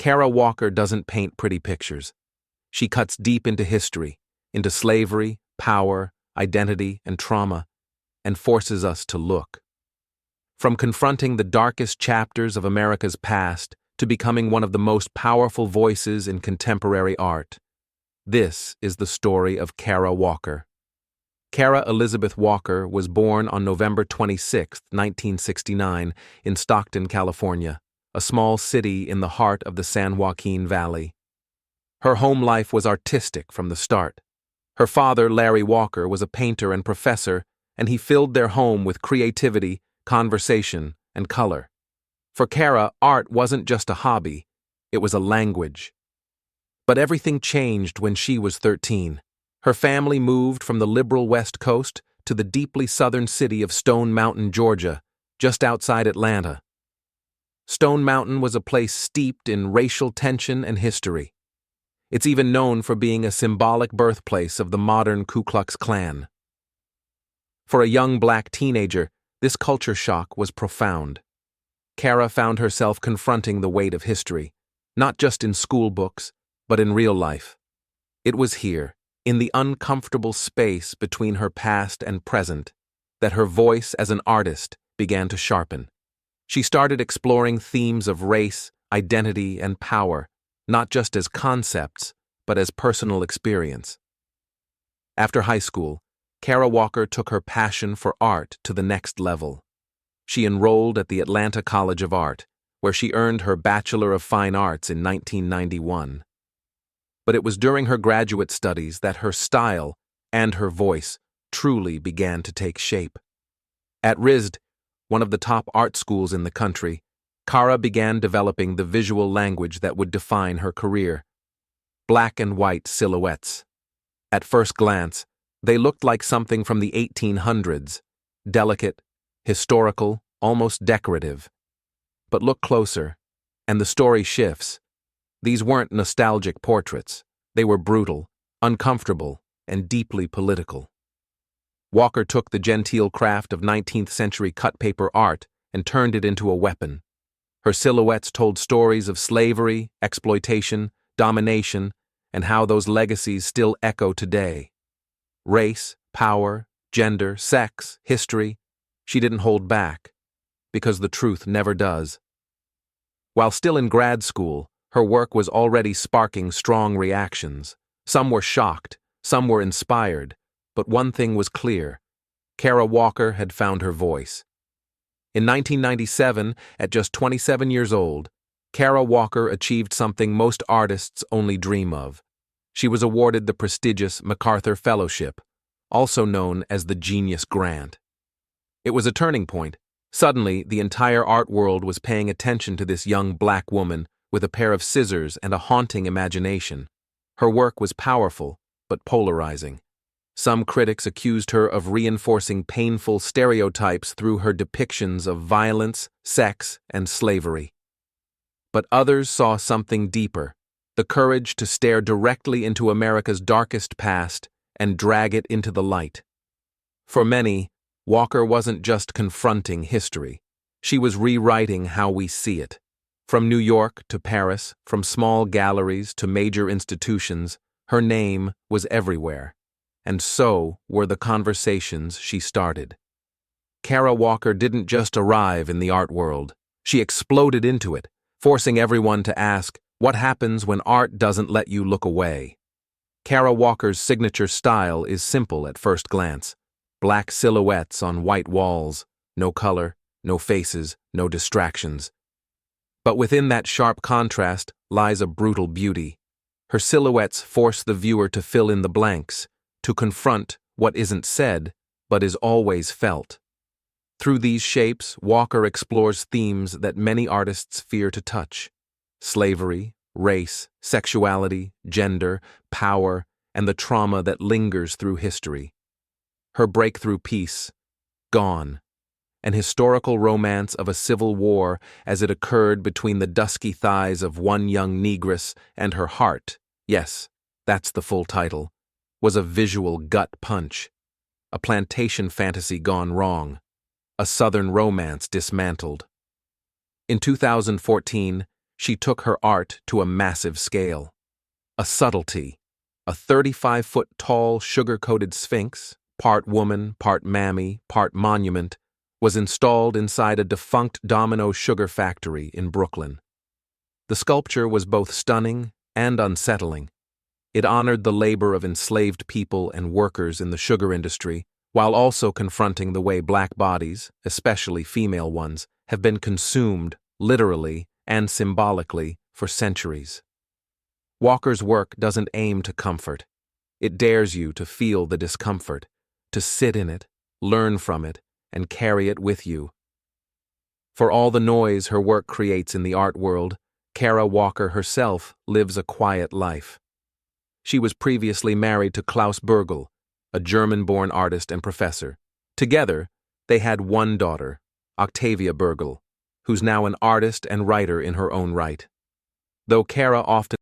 Kara Walker doesn't paint pretty pictures. She cuts deep into history, into slavery, power, identity, and trauma, and forces us to look. From confronting the darkest chapters of America's past to becoming one of the most powerful voices in contemporary art, this is the story of Kara Walker. Kara Elizabeth Walker was born on November 26, 1969, in Stockton, California, a small city in the heart of the San Joaquin Valley. Her home life was artistic from the start. Her father, Larry Walker, was a painter and professor, and he filled their home with creativity, conversation, and color. For Kara, art wasn't just a hobby, it was a language. But everything changed when she was 13. Her family moved from the liberal West Coast to the deeply southern city of Stone Mountain, Georgia, just outside Atlanta. Stone Mountain was a place steeped in racial tension and history. It's even known for being a symbolic birthplace of the modern Ku Klux Klan. For a young black teenager, this culture shock was profound. Kara found herself confronting the weight of history, not just in school books, but in real life. It was here, in the uncomfortable space between her past and present, that her voice as an artist began to sharpen. She started exploring themes of race, identity, and power, not just as concepts, but as personal experience. After high school, Kara Walker took her passion for art to the next level. She enrolled at the Atlanta College of Art, where she earned her Bachelor of Fine Arts in 1991. But it was during her graduate studies that her style and her voice truly began to take shape. At RISD, one of the top art schools in the country, Kara began developing the visual language that would define her career. Black and white silhouettes. At first glance, they looked like something from the 1800s, delicate, historical, almost decorative. But look closer, and the story shifts. These weren't nostalgic portraits. They were brutal, uncomfortable, and deeply political. Walker took the genteel craft of 19th century cut paper art and turned it into a weapon. Her silhouettes told stories of slavery, exploitation, domination, and how those legacies still echo today. Race, power, gender, sex, history, she didn't hold back, because the truth never does. While still in grad school, her work was already sparking strong reactions. Some were shocked, some were inspired, but one thing was clear: Kara Walker had found her voice. In 1997, at just 27 years old, Kara Walker achieved something most artists only dream of. She was awarded the prestigious MacArthur Fellowship, also known as the Genius Grant. It was a turning point. Suddenly, the entire art world was paying attention to this young black woman with a pair of scissors and a haunting imagination. Her work was powerful, but polarizing. Some critics accused her of reinforcing painful stereotypes through her depictions of violence, sex, and slavery. But others saw something deeper: the courage to stare directly into America's darkest past and drag it into the light. For many, Walker wasn't just confronting history. She was rewriting how we see it. From New York to Paris, from small galleries to major institutions, her name was everywhere. And so were the conversations she started. Kara Walker didn't just arrive in the art world. She exploded into it, forcing everyone to ask, what happens when art doesn't let you look away? Kara Walker's signature style is simple at first glance. Black silhouettes on white walls, no color, no faces, no distractions. But within that sharp contrast lies a brutal beauty. Her silhouettes force the viewer to fill in the blanks, to confront what isn't said, but is always felt. Through these shapes, Walker explores themes that many artists fear to touch: slavery, race, sexuality, gender, power, and the trauma that lingers through history. Her breakthrough piece, Gone, an historical romance of a civil war as it occurred between the dusky thighs of one young negress and her heart, yes, that's the full title, was a visual gut punch. A plantation fantasy gone wrong. A Southern romance dismantled. In 2014, She took her art to a massive scale. A subtlety, a 35-foot tall sugar-coated sphinx, part woman, part mammy, part monument, was installed inside a defunct Domino sugar factory in Brooklyn. The sculpture was both stunning and unsettling. It honored the labor of enslaved people and workers in the sugar industry, while also confronting the way black bodies, especially female ones, have been consumed, literally and symbolically, for centuries. Walker's work doesn't aim to comfort. It dares you to feel the discomfort, to sit in it, learn from it, and carry it with you. For all the noise her work creates in the art world, Kara Walker herself lives a quiet life. She was previously married to Klaus Burgel, a German-born artist and professor. Together, they had one daughter, Octavia Burgel, who's now an artist and writer in her own right. Though Kara often